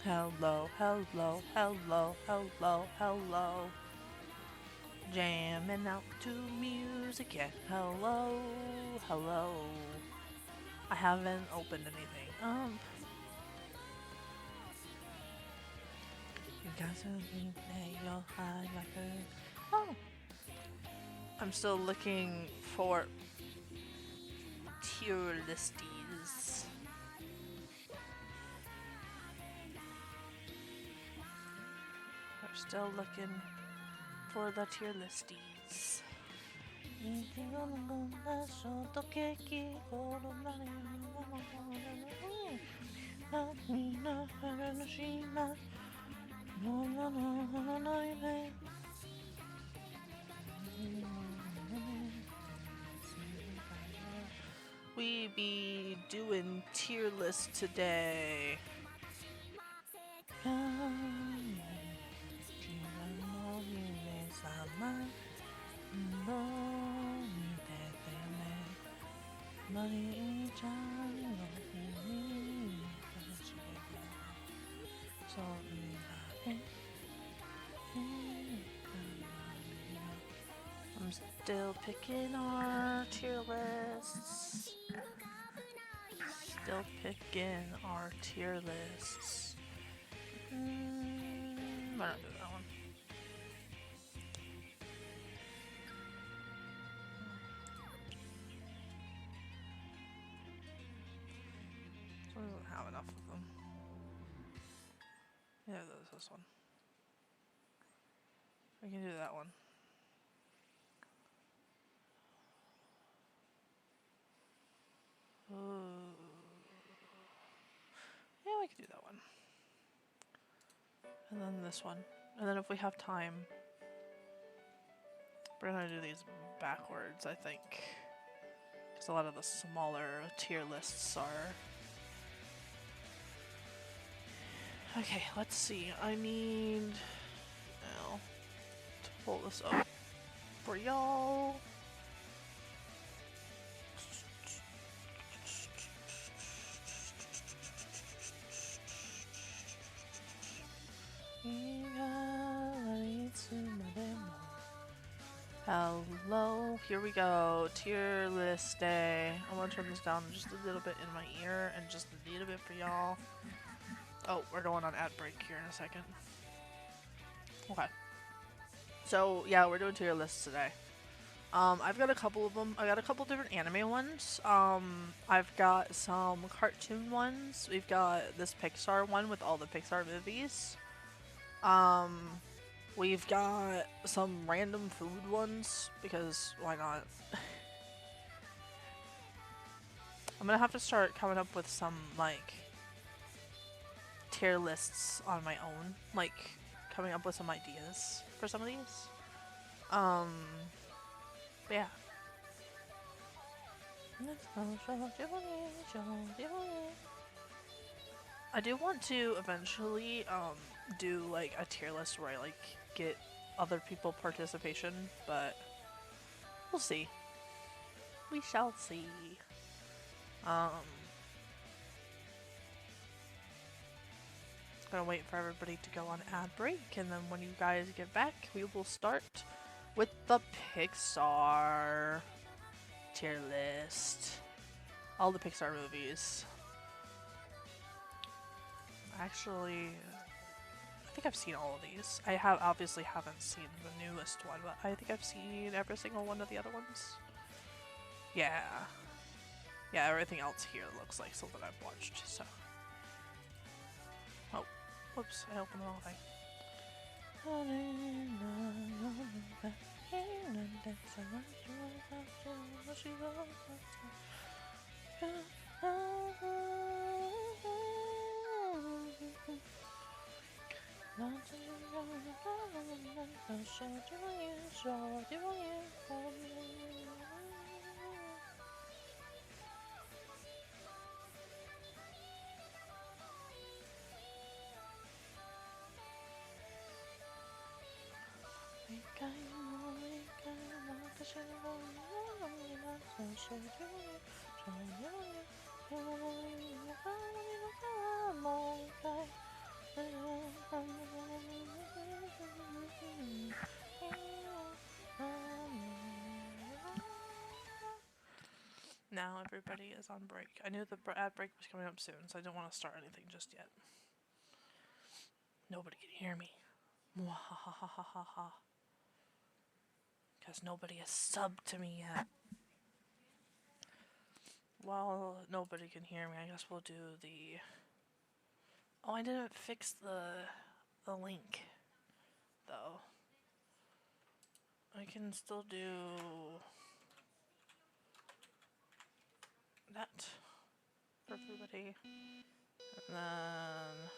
Hello, hello, hello, hello, hello. Jamming out to music, yeah. Hello, hello. I haven't opened anything up. You guys are looking at your high like a... Oh! I'm still looking for tier listies. We're still looking for the tier listies. We be doing tier list today. I'm still picking our tier lists. Still picking our tier lists. Why not do that one? This one doesn't have enough of them. Yeah, there's this one. We can do that one. Yeah, we can do that one. And then this one. And then if we have time, we're gonna do these backwards, I think. Because a lot of the smaller tier lists are... Okay, let's see. I need now to pull this up for y'all. Hello, here we go. Tier list day. I'm gonna turn this down just a little bit in my ear and just a little bit for y'all. Oh, we're going on ad break here in a second. Okay. So, yeah, we're doing tier lists today. I've got a couple of them. I got a couple different anime ones. I've got some cartoon ones. We've got this Pixar one with all the Pixar movies. We've got some random food ones, because why not? I'm gonna have to start coming up with some, like, tier lists on my own. Like, coming up with some ideas for some of these. But yeah. I do want to eventually, do, like, a tier list where I, like, get other people participation, but we'll see. We shall see. Gonna wait for everybody to go on ad break, and then when you guys get back, we will start with the Pixar tier list. All the Pixar movies. Actually, I think I've seen all of these. I have obviously haven't seen the newest one, but I think I've seen every single one of the other ones. Yeah. Yeah, everything else here looks like something I've watched, so. Oh, whoops, I opened the wrong thing. Now everybody is on break. I knew the ad break was coming up soon, so I didn't want to start anything just yet. Nobody can hear me. Mwahahaha. Because nobody has subbed to me yet. Well, nobody can hear me. I guess we'll do the... Oh, I didn't fix the link, though. I can still do that for everybody. And then...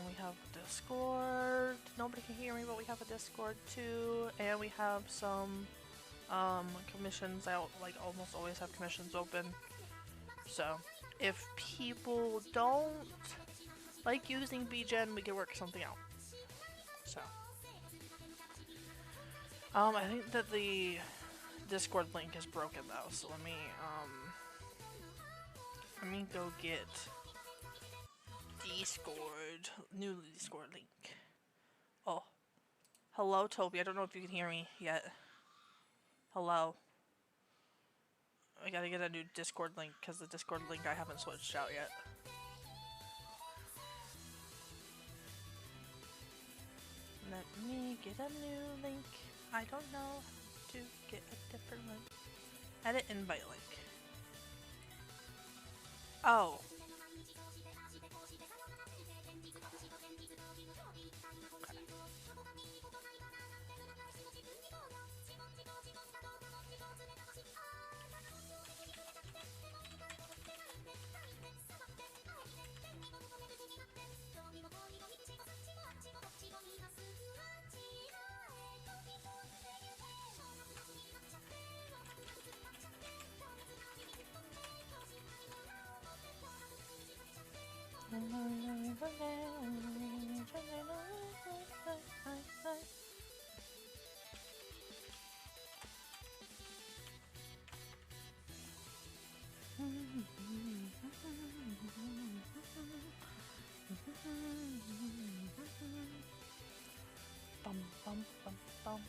we have Discord. Nobody can hear me, but we have a Discord too. And we have some commissions out. Like, almost always have commissions open. So, if people don't like using BGen, we can work something out. So, I think that the Discord link is broken though, so let me go get Discord, new Discord link. Oh, hello Toby, I don't know if you can hear me yet. Hello. I gotta get a new Discord link, because the Discord link I haven't switched out yet. Let me get a new link. I don't know how to get a different link. Edit invite link. Oh.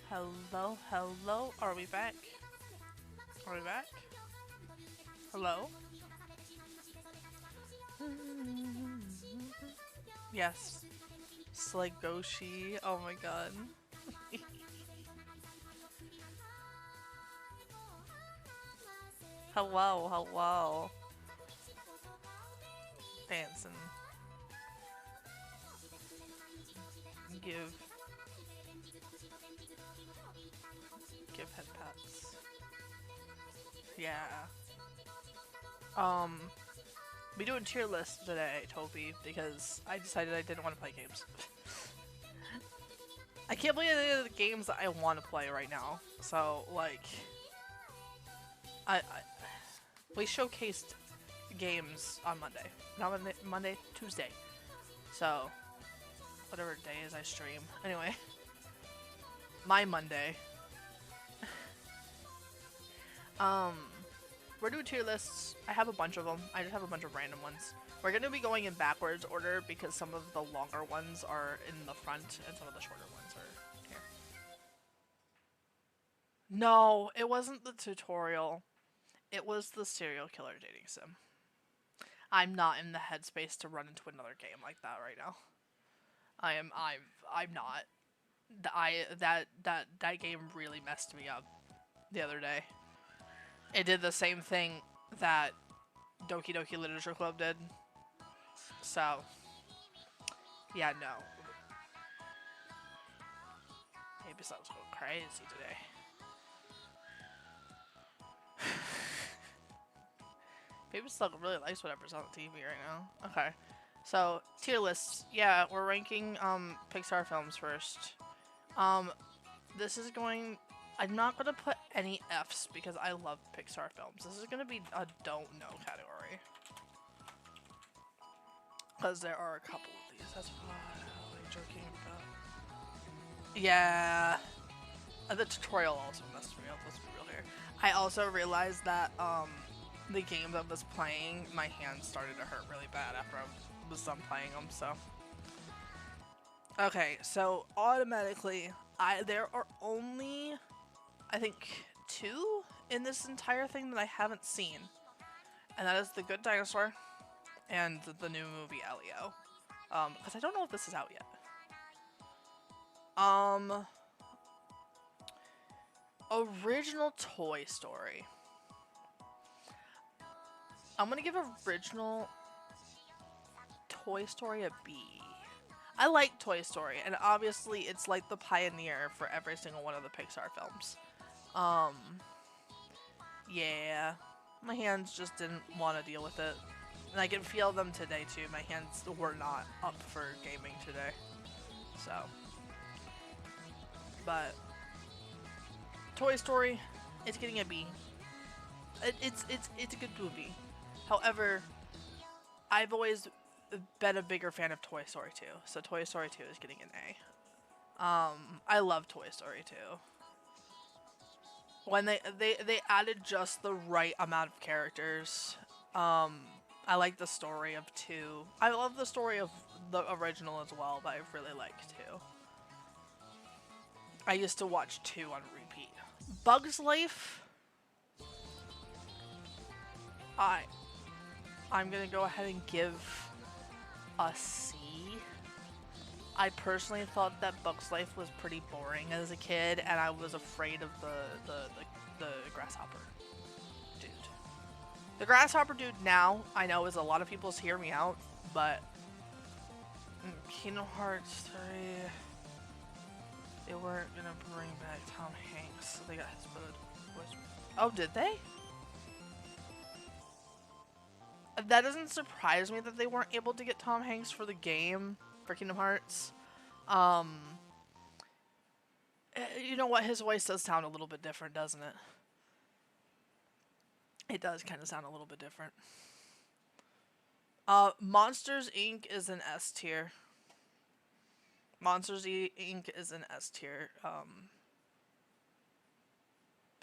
Hello, hello, are we back? Are we back? Hello? Yes. Slegoshi, oh my god. Hello, hello. Dancing. Give head pats. Yeah. We doing tier list today, Toby, because I decided I didn't want to play games. I can't play any of the games that I want to play right now. So, like, we showcased games on Monday. Not Monday, Tuesday. So, whatever days I stream. Anyway, my Monday. We're doing tier lists. I have a bunch of them. I just have a bunch of random ones. We're going to be going in backwards order because some of the longer ones are in the front and some of the shorter ones are here. No, it wasn't the tutorial. It was the serial killer dating sim. I'm not in the headspace to run into another game like that right now. I'm not. That game really messed me up the other day. It did the same thing that Doki Doki Literature Club did. So, yeah, no. Maybe something's going crazy today. Maybe still really likes whatever's on the TV right now. Okay. So, tier lists. Yeah, we're ranking Pixar films first. This is going... I'm not going to put any Fs because I love Pixar films. This is going to be a don't know category. Because there are a couple of these. That's what I'm joking about. Yeah. The tutorial also messed me up. Let's be real here. I also realized that the games I was playing, my hands started to hurt really bad after I was done playing them. So, okay. So automatically, there are only, I think, 2 in this entire thing that I haven't seen, and that is The Good Dinosaur and the new movie Elio. Because I don't know if this is out yet. Original Toy Story. I'm gonna give original Toy Story a B. I like Toy Story, and obviously it's like the pioneer for every single one of the Pixar films. Yeah. My hands just didn't want to deal with it. And I can feel them today too. My hands were not up for gaming today. So. But Toy Story, it's getting a B. It's a good movie. However, I've always been a bigger fan of Toy Story 2. So Toy Story 2 is getting an A. I love Toy Story 2. When they added just the right amount of characters. I like the story of 2. I love the story of the original as well, but I really like 2. I used to watch 2 on repeat. Bug's Life. I'm gonna go ahead and give a C. I personally thought that Bug's Life was pretty boring as a kid, and I was afraid of the grasshopper dude. The grasshopper dude now, I know, is a lot of people's hear me out, but Kingdom Hearts 3, they weren't gonna bring back Tom Hanks, so they got his voice. Oh, did they? That doesn't surprise me that they weren't able to get Tom Hanks for the game for Kingdom Hearts. You know what? His voice does sound a little bit different, doesn't it? It does kind of sound a little bit different. Monsters Inc. is an S tier. Monsters Inc. is an S tier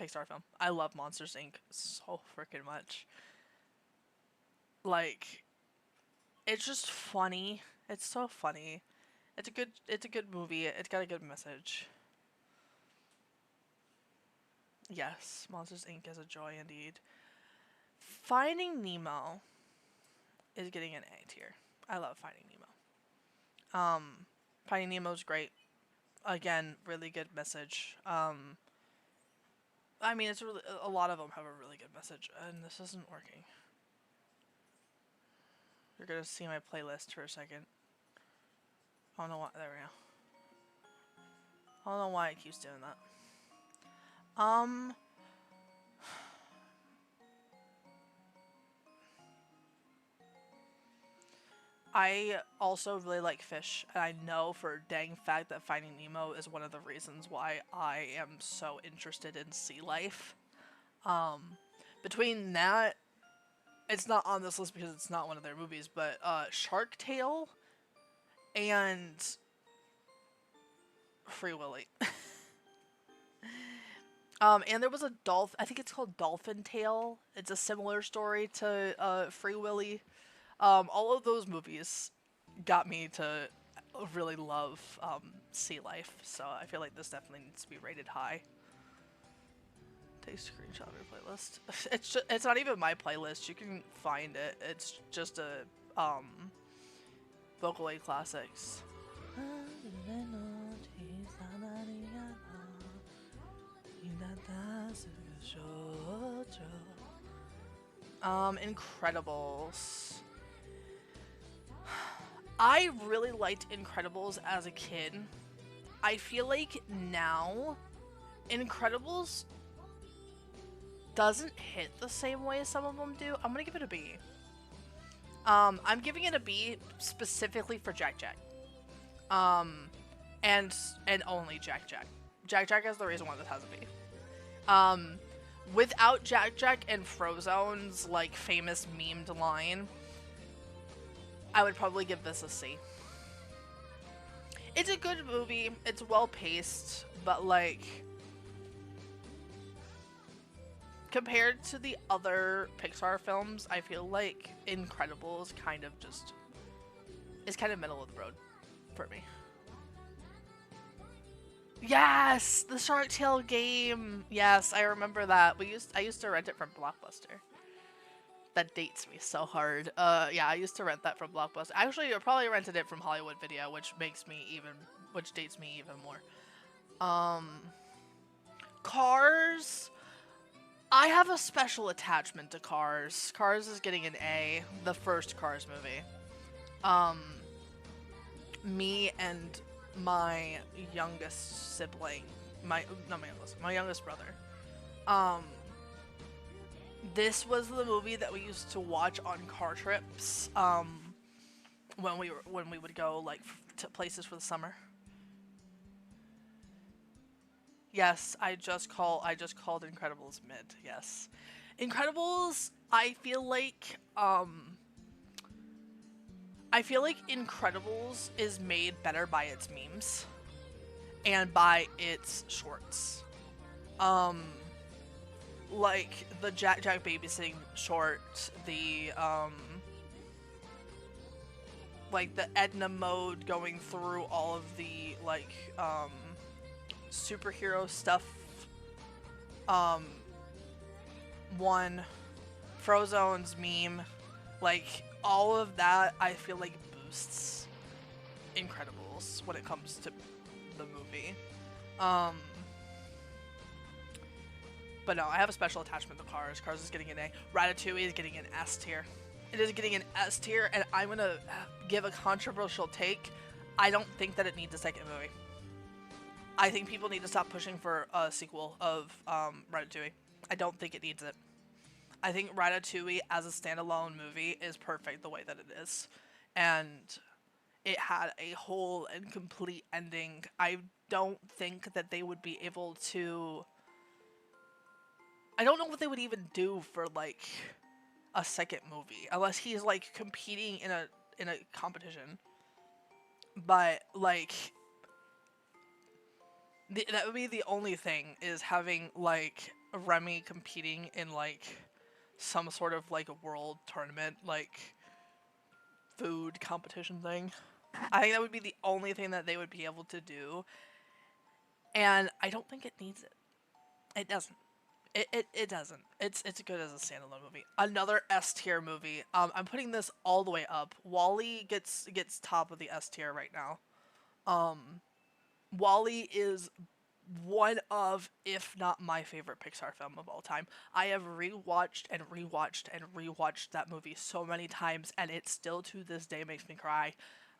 Pixar film. I love Monsters Inc. so freaking much. Like, it's just funny. It's so funny. It's a good movie. It's got a good message. Yes, Monsters Inc. is a joy indeed. Finding Nemo is getting an A tier. I love Finding Nemo. Finding Nemo's great. Again, really good message. I mean, it's really, a lot of them have a really good message, and this isn't working. You're gonna see my playlist for a second. I don't know why. There we go. I don't know why it keeps doing that. I also really like fish, and I know for a dang fact that Finding Nemo is one of the reasons why I am so interested in sea life. Between that, it's not on this list because it's not one of their movies, but Shark Tale and Free Willy. And there was a dolphin, I think it's called Dolphin Tale. It's a similar story to Free Willy. All of those movies got me to really love sea life, so I feel like this definitely needs to be rated high. take a screenshot of your playlist. It's not even my playlist. You can find it. It's just a Vocal 8 Classics. Incredibles. I really liked Incredibles as a kid. I feel like now Incredibles doesn't hit the same way as some of them do. I'm gonna give it a B. I'm giving it a B specifically for Jack Jack. And only Jack Jack. Jack Jack is the reason why this has a B. Without Jack Jack and Frozone's like famous memed line, I would probably give this a C. It's a good movie. It's well paced, but like compared to the other Pixar films, I feel like Incredibles kind of just is kind of middle of the road for me. Yes, the Shark Tale game. Yes, I remember that. I used to rent it from Blockbuster. That dates me so hard. Yeah, I used to rent that from Blockbuster. Actually, I probably rented it from Hollywood Video, which dates me even more. Cars. I have a special attachment to Cars. Cars is getting an A. The first Cars movie. Me and my youngest sibling, my youngest brother. This was the movie that we used to watch on car trips. When we would go like to places for the summer. Yes, I just called Incredibles mid. Yes, Incredibles. I feel like Incredibles is made better by its memes and by its shorts. Like the Jack Jack babysitting short, the like the Edna mode going through all of the like superhero stuff. One Frozone's meme, like all of that I feel like boosts Incredibles when it comes to the movie. But no, I have a special attachment to Cars. Cars is getting an A. Ratatouille is getting an S tier. It is getting an S tier, and I'm gonna give a controversial take. I don't think that it needs a second movie. I think people need to stop pushing for a sequel of Ratatouille. I don't think it needs it. I think Ratatouille as a standalone movie is perfect the way that it is. And it had a whole and complete ending. I don't think that they would be able to... I don't know what they would even do for, like, a second movie. Unless he's, like, competing in a competition. But, like... that would be the only thing, is having, like, Remy competing in, like, some sort of, like, a world tournament, like, food competition thing. I think that would be the only thing that they would be able to do. And I don't think it needs it. It doesn't. It doesn't. It's good as a standalone movie. Another S tier movie. I'm putting this all the way up. WALL-E gets top of the S tier right now. WALL-E is one of, if not my favorite Pixar film of all time. I have rewatched and rewatched and rewatched that movie so many times, and it still to this day makes me cry.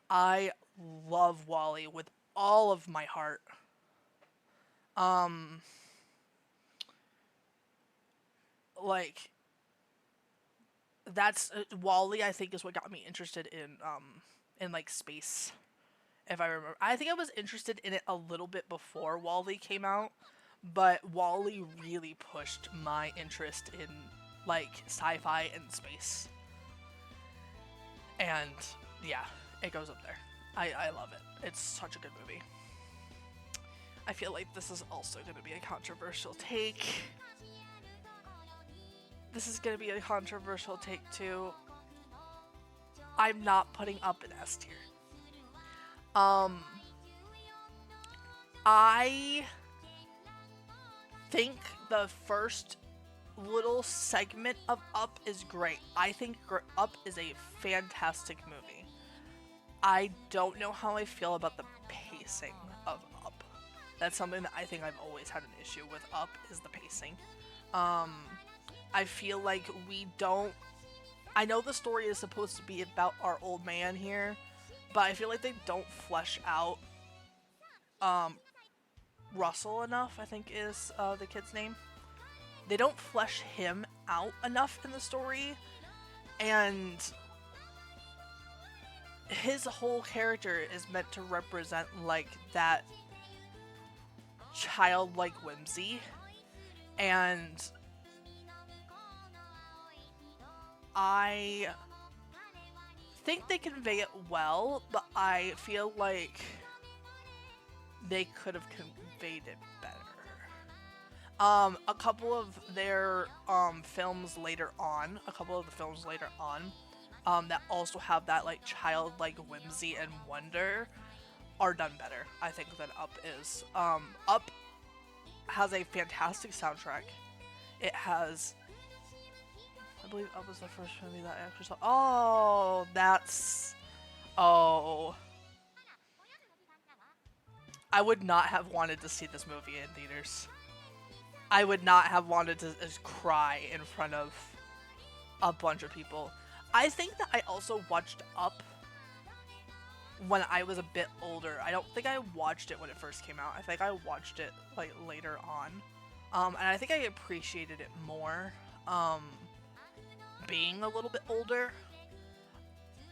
I love WALL-E with all of my heart. Like, that's WALL-E, I think, is what got me interested in like space. If I remember, I think I was interested in it a little bit before WALL-E came out, but WALL-E really pushed my interest in like sci-fi and space. And yeah, it goes up there. I love it. It's such a good movie. I feel like this is also going to be a controversial take. This is going to be a controversial take too. I'm not putting up an S tier. I think the first little segment of Up is great. I think Up is a fantastic movie. I don't know how I feel about the pacing of Up. That's something that I think I've always had an issue with Up is the pacing. Um, I feel like we don't. I know the story is supposed to be about our old man here, but I feel like they don't flesh out um, Russell enough, I think is the kid's name. They don't flesh him out enough in the story, and his whole character is meant to represent like that childlike whimsy, and I think they convey it well, but I feel like they could have conveyed it better. A couple of their films later on, that also have that like childlike whimsy and wonder are done better, I think, than Up is. Up has a fantastic soundtrack. It has, I believe Up was the first movie that I actually saw. Oh, that's, oh. I would not have wanted to see this movie in theaters. I would not have wanted to just cry in front of a bunch of people. I think that I also watched Up when I was a bit older. I don't think I watched it when it first came out. I think I watched it like later on. And I think I appreciated it more being a little bit older.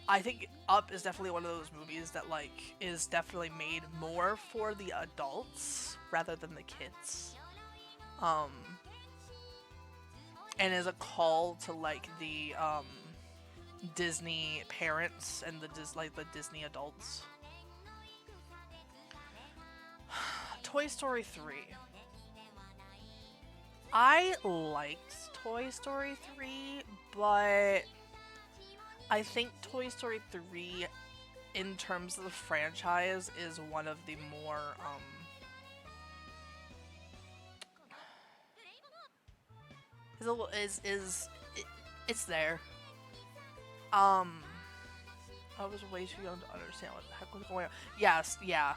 I think Up is definitely one of those movies that like is definitely made more for the adults rather than the kids. And is a call to like the Disney parents and the Disney adults. Toy Story 3. I liked Toy Story 3, but I think Toy Story 3 in terms of the franchise is one of the more it's there. I was way too young to understand what the heck was going on. Yes, yeah.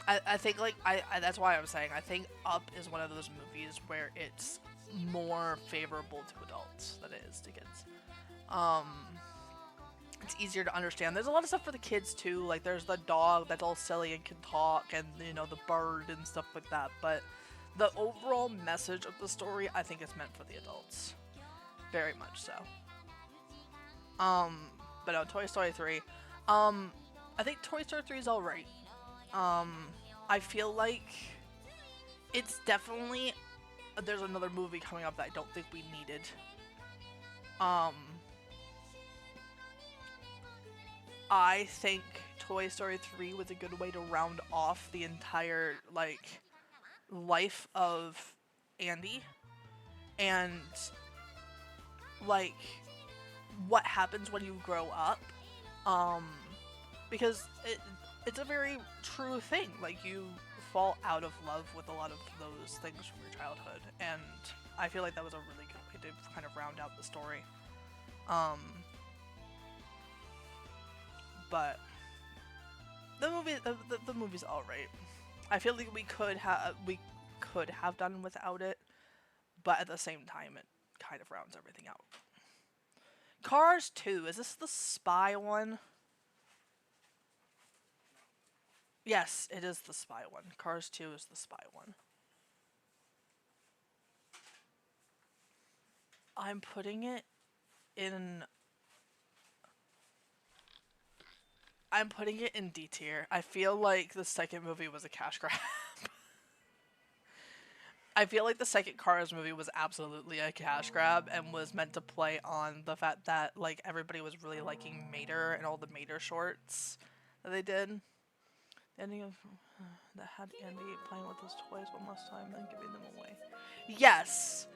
I think like I that's why I'm saying I think Up is one of those movies where it's more favorable to adults than it is to kids. It's easier to understand. There's a lot of stuff for the kids too. Like there's the dog that's all silly and can talk, and you know the bird and stuff like that. But the overall message of the story, I think, is meant for the adults, very much so. But no, Toy Story 3. I think Toy Story 3 is alright. I feel like it's definitely there's another movie coming up that I don't think we needed. I think Toy Story 3 was a good way to round off the entire like life of Andy and like what happens when you grow up. Because it's a very true thing. Like you fall out of love with a lot of those things from your childhood, and I feel like that was a really good way to kind of round out the story. But the movie's all right. I feel like we could have done without it, but at the same time, it kind of rounds everything out. Cars 2, is this the spy one? Yes, it is the spy one. Cars 2 is the spy one. I'm putting it in... I'm putting it in D tier. I feel like the second movie was a cash grab. I feel like the second Cars movie was absolutely a cash grab and was meant to play on the fact that like everybody was really liking Mater and all the Mater shorts that they did. The ending of that had Andy playing with his toys one last time, then giving them away. Yes,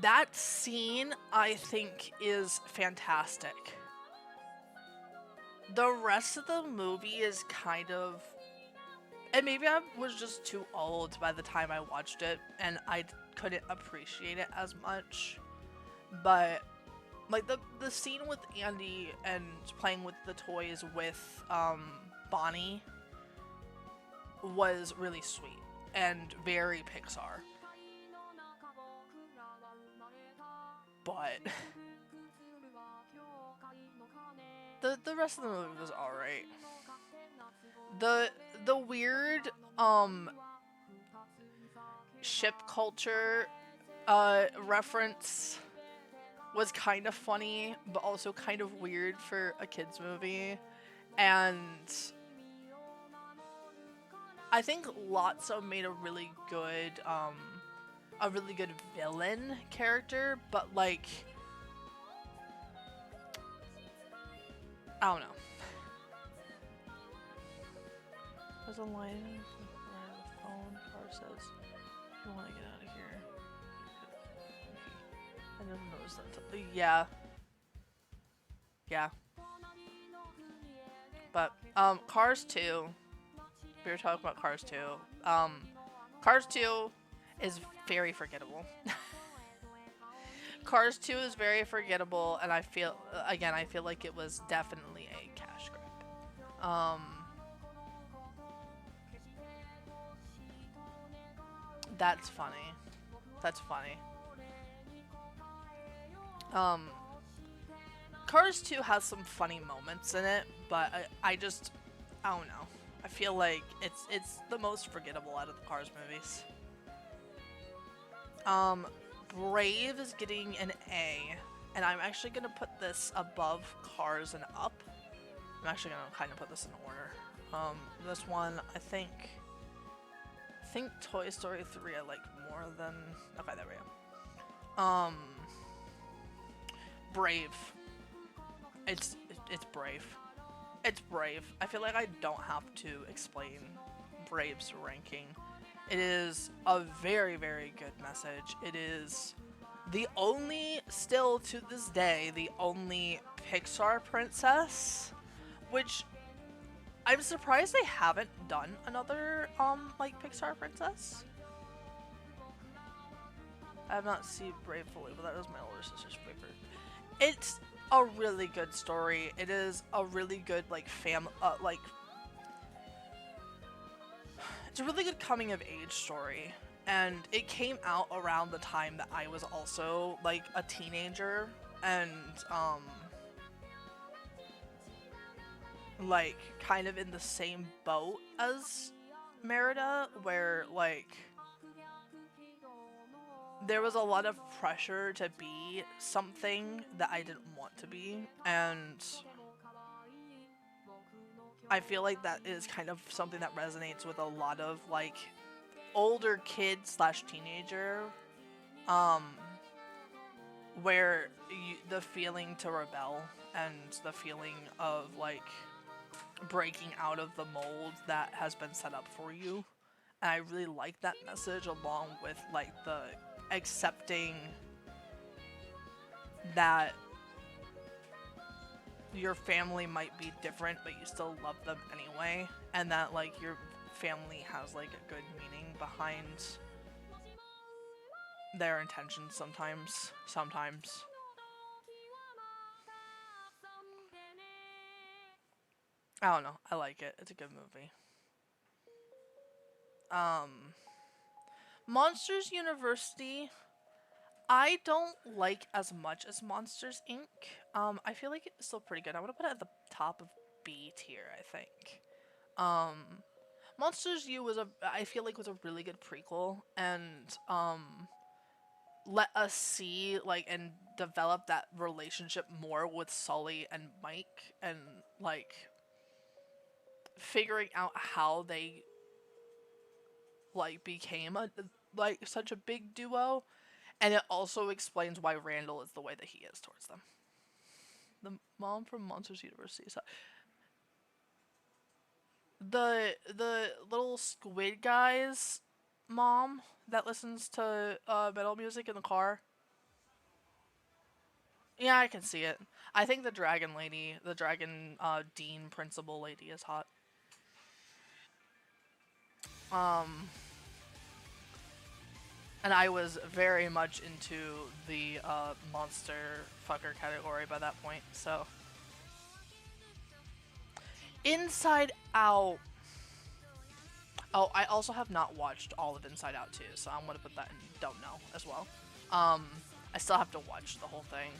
that scene I think is fantastic. The rest of the movie is kind of And maybe I was just too old by the time I watched it, and I couldn't appreciate it as much. But like the scene with Andy and playing with the toys with Bonnie was really sweet and very Pixar. But the rest of the movie was alright. The the weird ship culture reference was kind of funny, but also kind of weird for a kids movie. And I think Lotso made a really good villain character, but like I don't know. There's a line where the phone car says, "You want to get out of here." I never noticed that. Yeah, yeah. But Cars 2. We were talking about Cars 2. Um, Cars 2 is very forgettable. Cars 2 is very forgettable, and I feel like it was definitely a cash grab. That's funny. That's funny. Um, Cars 2 has some funny moments in it, but I don't know. I feel like it's the most forgettable out of the Cars movies. Um, Brave is getting an A, and I'm actually gonna put this above Cars and Up. I'm actually gonna kind of put this in order. This one I think Toy Story 3 I like more than. Okay, there we go. Brave. It's Brave. It's Brave. I feel like I don't have to explain Brave's ranking. It is a very, very good message. It is the only, still to this day, the only Pixar princess, which I'm surprised they haven't done another, like, Pixar princess. I have not seen Brave fully, but that was my older sister's favorite. It's a really good story. It is a really good, like, it's a really good coming of age story. And it came out around the time that I was also, like, a teenager. And, like, kind of in the same boat as Merida, where, like, there was a lot of pressure to be something that I didn't want to be, and I feel like that is kind of something that resonates with a lot of, like, older kid slash teenager, um, where the feeling to rebel and the feeling of, like, breaking out of the mold that has been set up for you. And I really like that message, along with, like, the accepting that your family might be different, but you still love them anyway, and that, like, your family has, like, a good meaning behind their intentions sometimes. I don't know. I like it. It's a good movie. Um, Monsters University, I don't like as much as Monsters Inc. I feel like it's still pretty good. I'm gonna put it at the top of B tier, I think. Um, Monsters U I feel like was a really good prequel, and let us see, like, and develop that relationship more with Sully and Mike, and, like, figuring out how they, like, became like, such a big duo, and it also explains why Randall is the way that he is towards them. The mom from Monsters University. So the little squid guy's mom that listens to metal music in the car. Yeah, I can see it. I think the dragon dean principal lady is hot. Um, and I was very much into the monster fucker category by that point. So, Inside Out. Oh, I also have not watched all of Inside Out too, so I'm gonna put that in don't know as well. Um, I still have to watch the whole thing.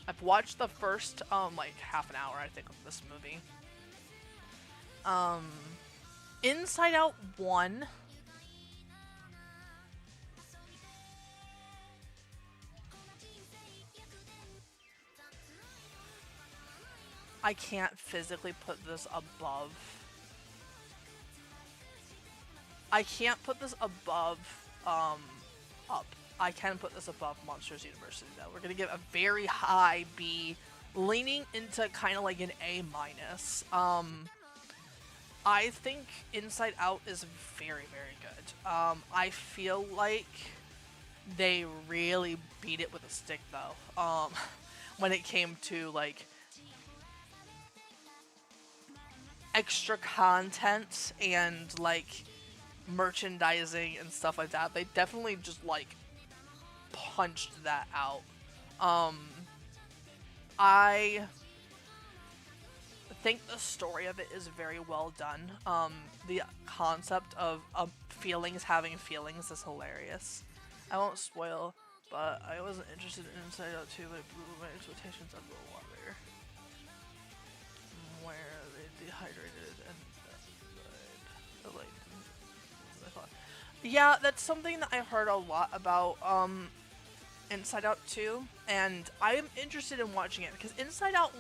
I've watched the first like half an hour I think of this movie. Um, Inside Out 1. I can't physically put this above. I can't put this above up. I can put this above Monsters University though. We're gonna give a very high B, leaning into kind of like an A minus. I think Inside Out is very, very good. I feel like they really beat it with a stick though. When it came to like extra content and like merchandising and stuff like that, they definitely just like punched that out. I think the story of it is very well done. The concept of feelings having feelings is hilarious. I won't spoil, but I wasn't interested in Inside Out 2, but it blew my expectations out of the water. Where they dehydrated and died. Like, yeah, that's something that I've heard a lot about Inside Out 2, and I am interested in watching it because Inside Out,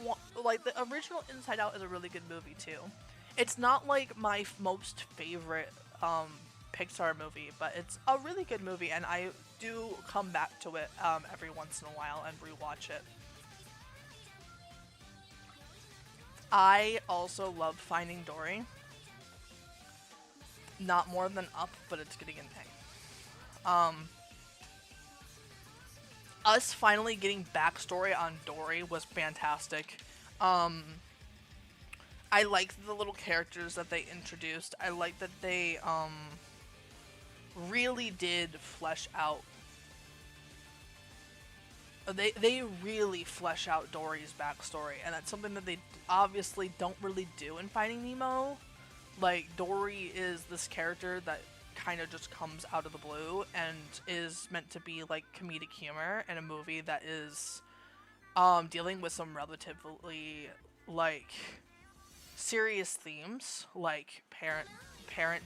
like the original Inside Out, is a really good movie too. It's not like my most favorite Pixar movie, but it's a really good movie, and I do come back to it every once in a while and rewatch it. I also love Finding Dory. Not more than Up, but it's getting an A. Us finally getting backstory on Dory was fantastic. I liked the little characters that they introduced. I like that they really did flesh out. They really flesh out Dory's backstory, and that's something that they obviously don't really do in Finding Nemo. Like, Dory is this character that kind of just comes out of the blue and is meant to be like comedic humor in a movie that is dealing with some relatively like serious themes like parent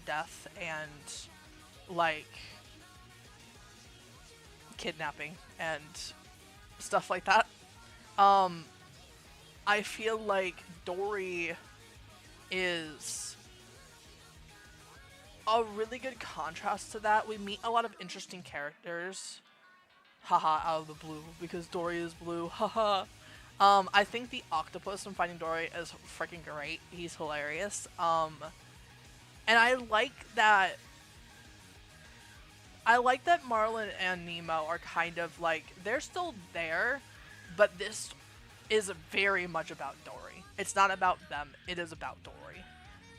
death and like kidnapping and stuff like that. I feel like Dory is a really good contrast to that. We meet a lot of interesting characters. Haha, out of the blue, because Dory is blue. Haha. I think the octopus from Finding Dory is freaking great. He's hilarious. And I like that Marlin and Nemo are kind of like, they're still there, but this is very much about Dory. It's not about them, it is about Dory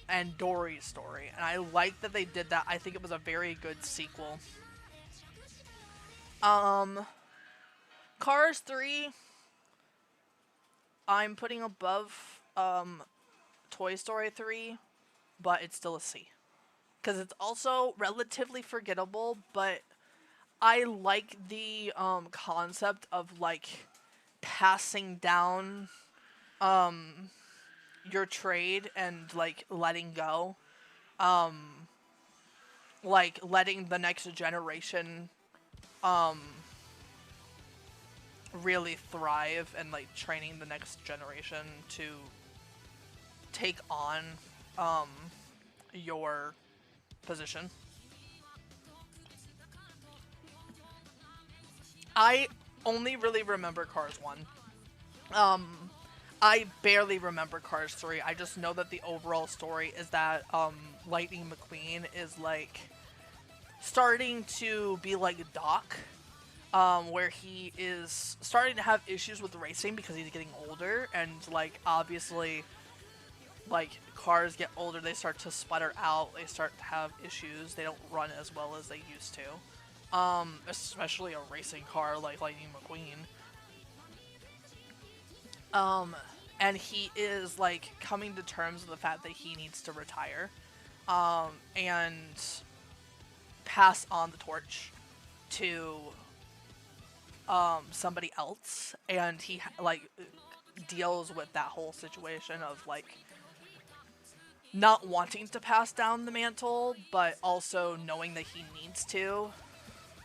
and Dory's story, and I like that they did that. I think it was a very good sequel. Cars 3, I'm putting above Toy Story 3, but it's still a C. Because it's also relatively forgettable, but I like the concept of like passing down your trade and like letting go, like letting the next generation really thrive, and like training the next generation to take on your position. I only really remember Cars 1. I barely remember Cars 3. I just know that the overall story is that Lightning McQueen is like starting to be like Doc, where he is starting to have issues with racing because he's getting older, and like obviously like cars get older, they start to sputter out, they start to have issues, they don't run as well as they used to. Especially a racing car like Lightning McQueen. Um, and he is like coming to terms with the fact that he needs to retire, and pass on the torch to somebody else, and he like deals with that whole situation of like not wanting to pass down the mantle, but also knowing that he needs to,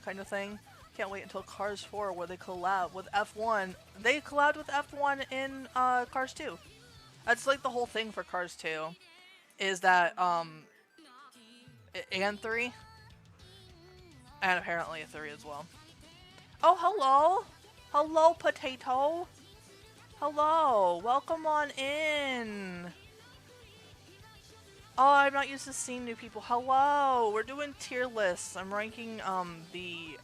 kind of thing. Can't wait until Cars 4 where they collab with F1. They collabed with F1 in Cars 2. That's like the whole thing for Cars 2 is that and 3 and apparently a 3 as well. Oh, hello. Hello, potato. Hello. Welcome on in. Oh, I'm not used to seeing new people. Hello. We're doing tier lists. I'm ranking the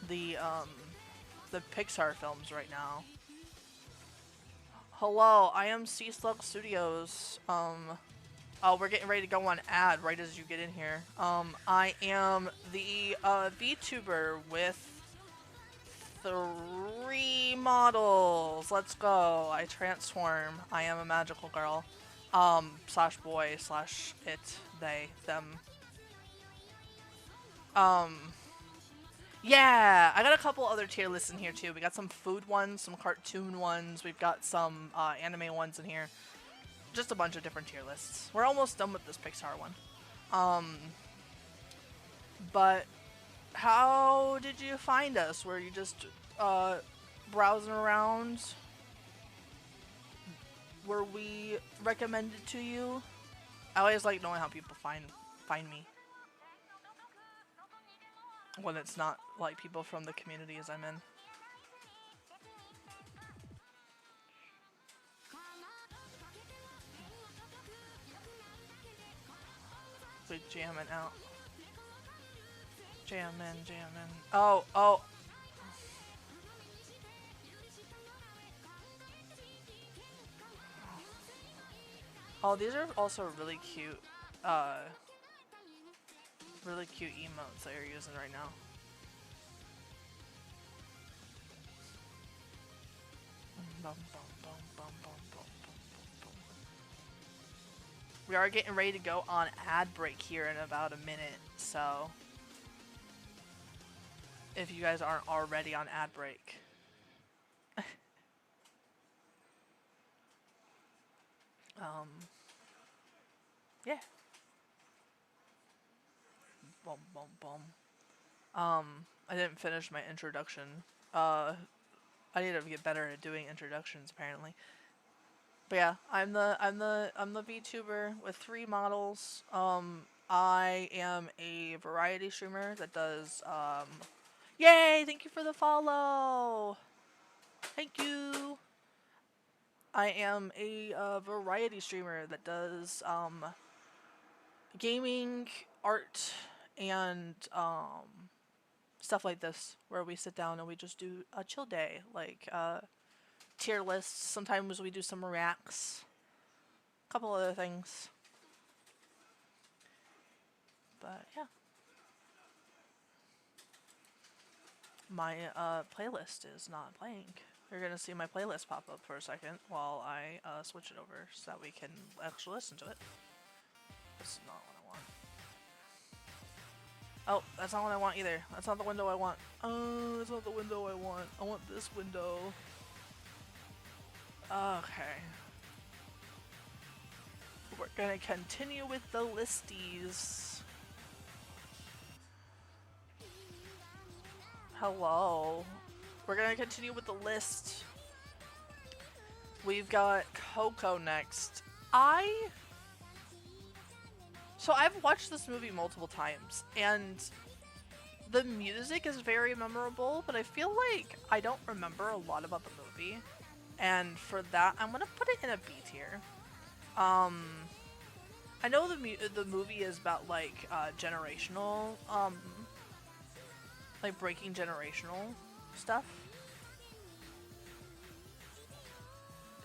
the Pixar films right now. Hello, I am Sea Slug Studios. Oh, we're getting ready to go on ad right as you get in here. I am the VTuber with 3 models. Let's go. I transform. I am a magical girl. Slash boy, slash it, they, them. Yeah, I got a couple other tier lists in here too. We got some food ones, some cartoon ones. We've got some anime ones in here. Just a bunch of different tier lists. We're almost done with this Pixar one. But how did you find us? Were you just browsing around? Were we recommended to you? I always like knowing how people find me. When it's not like people from the communities I'm in. We jamming out. Jamming. Oh. Oh, these are also really cute emotes that you're using right now. We are getting ready to go on ad break here in about a minute, so if you guys aren't already on ad break. Yeah. I didn't finish my introduction. I need to get better at doing introductions apparently. But yeah, I'm the VTuber with 3 models. I am a variety streamer that does yay, thank you for the follow. Thank you. I am a variety streamer that does gaming, art, and stuff like this, where we sit down and we just do a chill day, like tier lists. Sometimes we do some reacts, a couple other things. But yeah, my playlist is not playing. You're gonna see my playlist pop up for a second while I switch it over so that we can actually listen to it. This is not what I want. Oh, that's not what I want either. That's not the window I want. Oh, that's not the window I want. I want this window. Okay. We're gonna continue with the listies. Hello. We're gonna continue with the list. We've got Coco next. So I've watched this movie multiple times, and the music is very memorable, but I feel like I don't remember a lot about the movie. And for that, I'm gonna put it in a B tier. I know the movie is about like generational, like breaking generational stuff.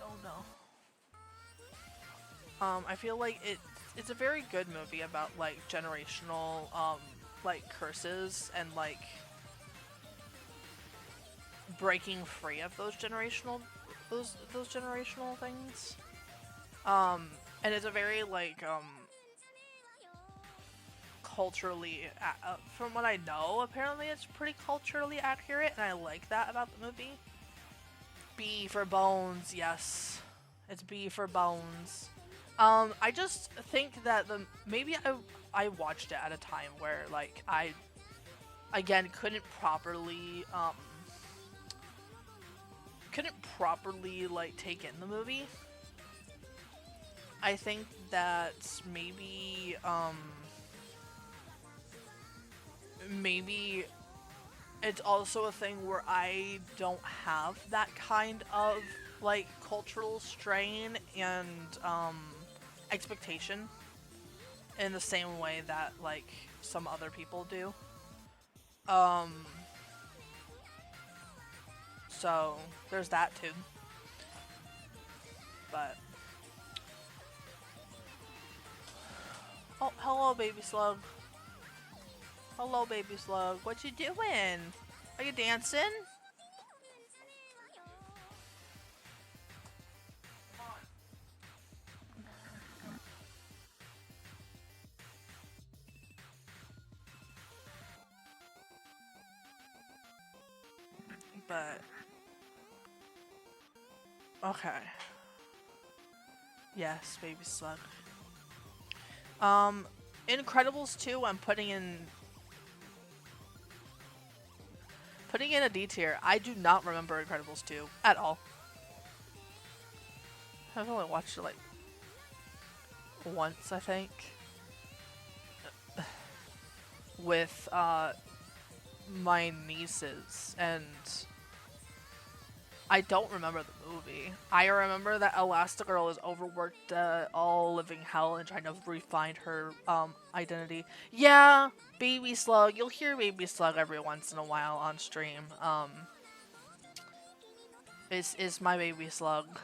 Oh no. I feel like it's a very good movie about like generational like curses and like breaking free of those generational things. And it's a very like culturally from what I know, apparently it's pretty culturally accurate, and I like that about the movie. B for Bones, yes. It's B for Bones. I just think that maybe I watched it at a time where like I again couldn't properly like take in the movie. I think that maybe it's also a thing where I don't have that kind of like cultural strain and expectation in the same way that like some other people do. Um so there's that too. But oh, hello baby slug. Hello baby slug. What you doing? Are you dancing? But okay. Yes, baby slug. Um Incredibles 2 I'm putting in a D tier. I do not remember Incredibles 2 at all. I've only watched it like once, I think, with my nieces, and I don't remember the movie. I remember that Elastigirl is overworked, all living hell and trying to refine her identity. Yeah, Baby Slug. You'll hear Baby Slug every once in a while on stream. Is my Baby Slug.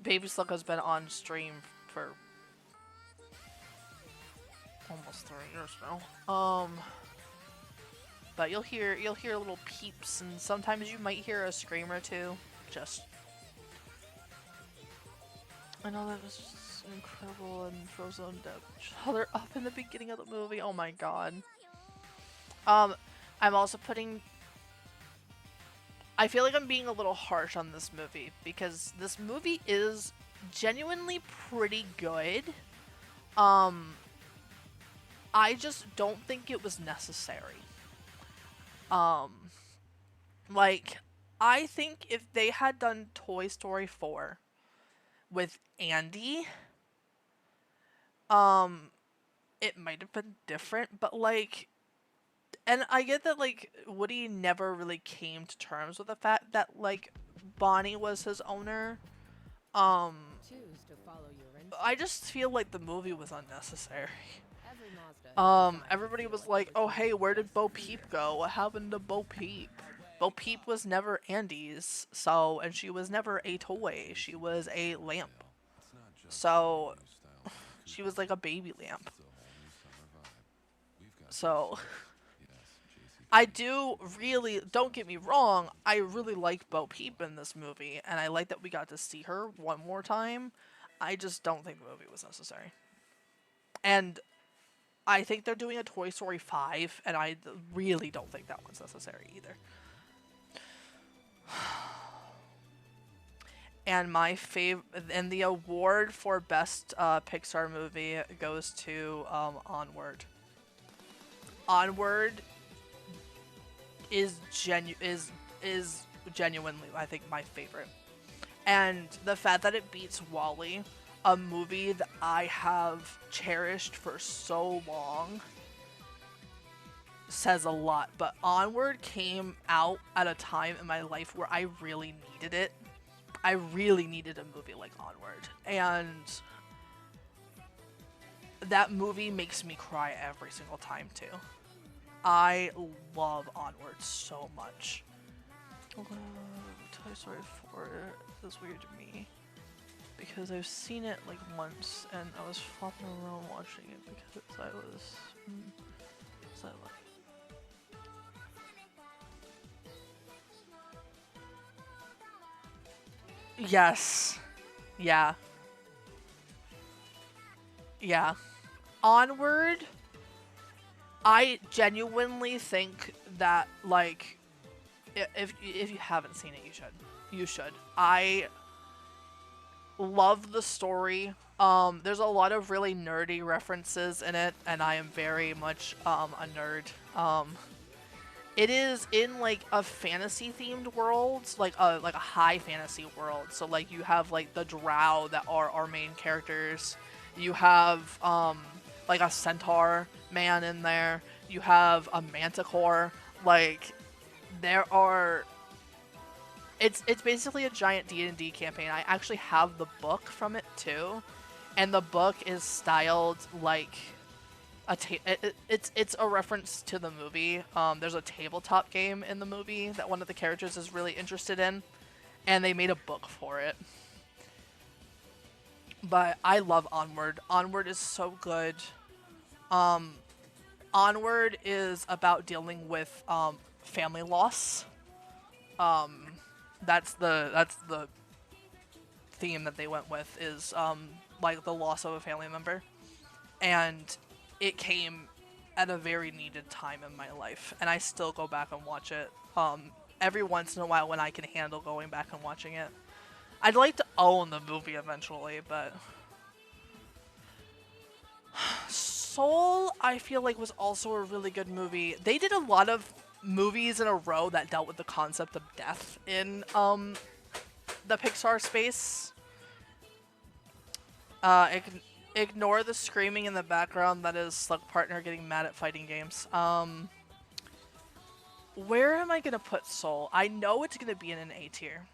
Baby Slug has been on stream for almost 3 years now. But you'll hear little peeps, and sometimes you might hear a scream or two. Just I know that was just incredible and Frozen to each other up in the beginning of the movie. Oh my god. I'm also putting. I feel like I'm being a little harsh on this movie because this movie is genuinely pretty good. I just don't think it was necessary. Um, like, I think if they had done Toy Story 4 with Andy, it might have been different, but like, and I get that like Woody never really came to terms with the fact that like Bonnie was his owner. Um, I just feel like the movie was unnecessary. Everybody was like, "Oh, hey, where did Bo Peep go? What happened to Bo Peep?" Bo Peep was never Andy's, so, and she was never a toy. She was a lamp. So, she was like a baby lamp. So, I do really, don't get me wrong, I really like Bo Peep in this movie, and I like that we got to see her one more time. I just don't think the movie was necessary. And I think they're doing a Toy Story 5, and I really don't think that one's necessary either. And my and the award for best Pixar movie goes to Onward. Onward is genuinely, I think, my favorite. And the fact that it beats Wall-E, a movie that I have cherished for so long, says a lot. But Onward came out at a time in my life where I really needed it. I really needed a movie like Onward. And that movie makes me cry every single time, too. I love Onward so much. Toy Story 4 is weird to me. because I've seen it like once, and I was flopping around watching it because I was. Was I like? Yes. Yeah. Yeah. Onward, I genuinely think that like if you haven't seen it, you should. You should. I love the story. There's a lot of really nerdy references in it, and I am very much a nerd. It is in like a fantasy themed world, like a high fantasy world. So like you have like the drow that are our main characters. You have like a centaur man in there. You have a manticore. Like there are it's basically a giant D&D campaign. I actually have the book from it too. And the book is styled like it's a reference to the movie. There's a tabletop game in the movie that one of the characters is really interested in, and they made a book for it. But I love Onward. Onward is so good. Onward is about dealing with family loss. That's the theme that they went with is like the loss of a family member, and it came at a very needed time in my life, and I still go back and watch it every once in a while when I can handle going back and watching it. I'd like to own the movie eventually, but Soul, I feel like, was also a really good movie. They did a lot of movies in a row that dealt with the concept of death in the Pixar space. Ignore the screaming in the background. That is Slug Partner getting mad at fighting games. Where am I gonna put Soul? I know it's gonna be in an A tier.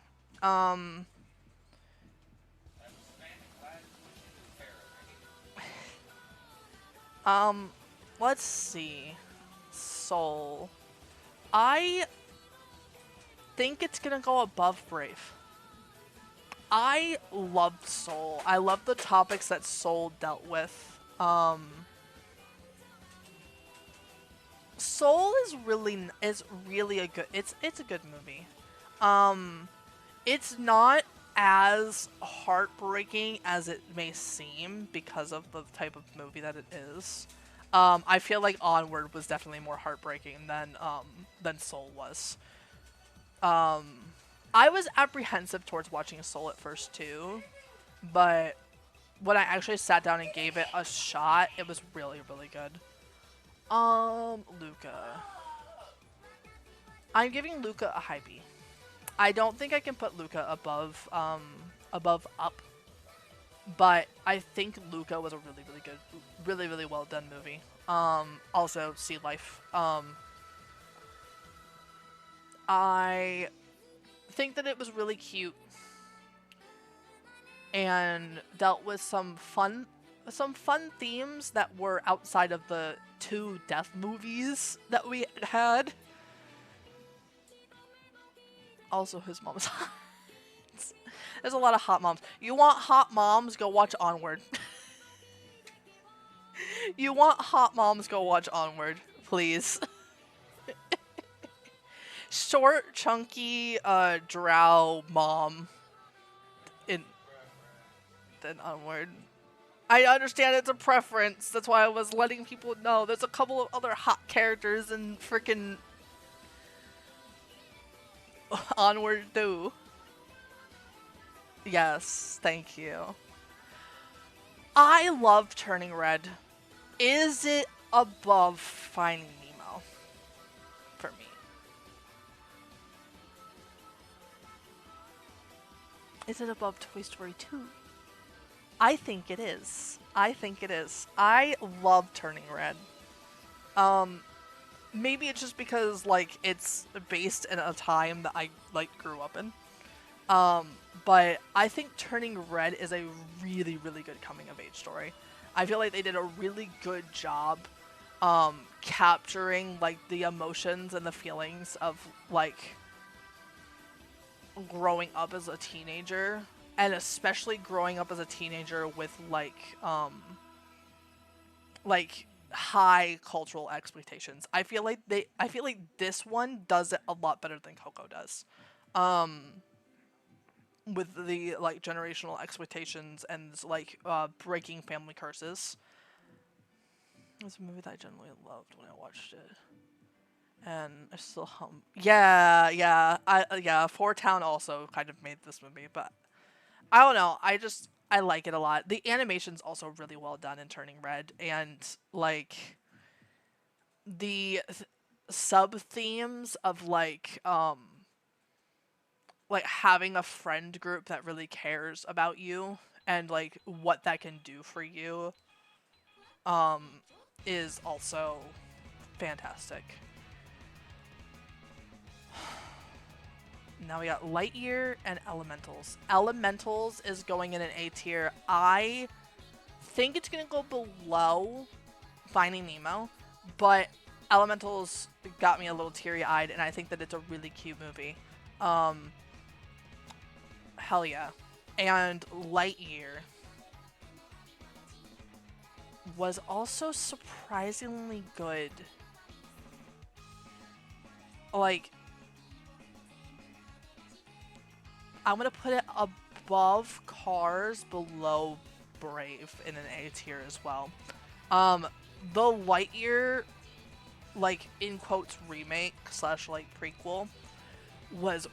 Let's see. Soul. I think it's gonna go above Brave. I loved Soul. I love the topics that Soul dealt with. Soul is really a good. It's a good movie. It's not as heartbreaking as it may seem because of the type of movie that it is. I feel like Onward was definitely more heartbreaking than Soul was. I was apprehensive towards watching Soul at first too, but when I actually sat down and gave it a shot, it was really, really good. Luca. I'm giving Luca a high B. I don't think I can put Luca above Up, but I think Luca was a really, really good, really, really well done movie. Also Sea Life. I think that it was really cute and dealt with some fun themes that were outside of the two death movies that we had. Also, his mom's hot. There's a lot of hot moms. You want hot moms? Go watch Onward. You want hot moms? Go watch Onward, please. Short, chunky, drow mom. Then Onward. I understand it's a preference. That's why I was letting people know. There's a couple of other hot characters in freaking Onward too. Yes, thank you. I love Turning Red. Is it above Finding Nemo? For me. Is it above Toy Story 2? I think it is. I think it is. I love Turning Red. Maybe it's just because, like, it's based in a time that I, like, grew up in. But I think Turning Red is a really, really good coming-of-age story. I feel like they did a really good job, capturing, like, the emotions and the feelings of, like, growing up as a teenager and especially growing up as a teenager with like high cultural expectations. I feel like this one does it a lot better than Coco does. Um with the like generational expectations and like breaking family curses. It's a movie that I generally loved when I watched it. And I still yeah, yeah. Yeah, Four Town also kind of made this movie, but I don't know. I like it a lot. The animation's also really well done in Turning Red, and like the sub themes of like having a friend group that really cares about you and like what that can do for you um is also fantastic. Now we got Lightyear and Elementals. Elementals is going in an A tier. I think it's gonna go below Finding Nemo, but Elementals got me a little teary-eyed, and I think that it's a really cute movie. Um, hell yeah. And Lightyear was also surprisingly good. Like, I'm gonna put it above Cars, below Brave in an A tier as well. Um, the Lightyear, like in quotes, remake slash like prequel was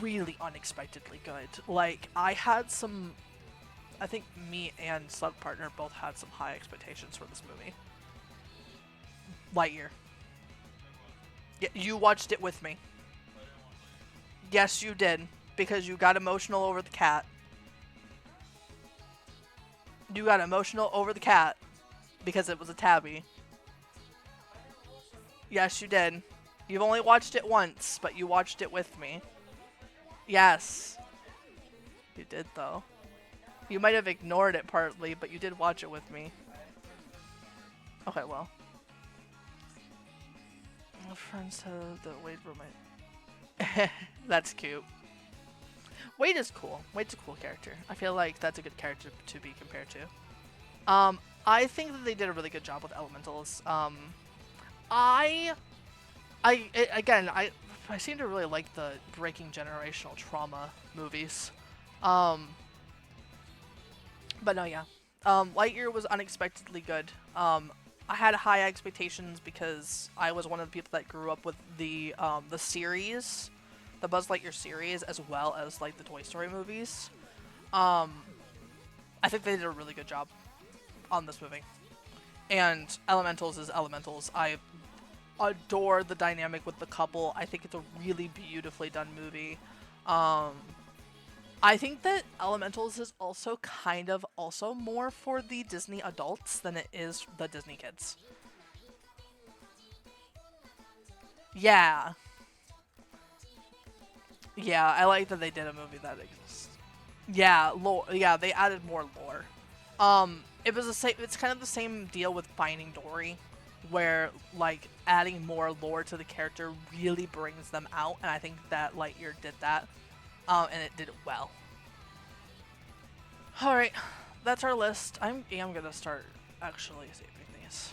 really unexpectedly good. Like I had some, I think me and Slug Partner both had some high expectations for this movie. Lightyear. Yeah, you watched it with me. Yes, you did because you got emotional over the cat. You got emotional over the cat because it was a tabby. Yes, you did. You've only watched it once, but you watched it with me. Yes. You did, though. You might have ignored it partly, but you did watch it with me. Okay, well. My friends said that Wade roommate. That's cute. Wade is cool. Wade's a cool character. I feel like that's a good character to be compared to. I think that they did a really good job with Elementals. I again, I seem to really like the breaking generational trauma movies. Um, but no, yeah. Lightyear was unexpectedly good. I had high expectations because I was one of the people that grew up with the series, the Buzz Lightyear series, as well as like the Toy Story movies. Um, I think they did a really good job on this movie. And Elementals is Elementals. I adore the dynamic with the couple. I think it's a really beautifully done movie. Um, I think that Elementals is also kind of also more for the Disney adults than it is the Disney kids. Yeah. Yeah, I like that they did a movie that exists. Yeah, lore. Yeah, they added more lore. It was the same. It's kind of the same deal with Finding Dory, where like adding more lore to the character really brings them out, and I think that Lightyear did that, and it did it well. All right, that's our list. I am gonna start actually saving these.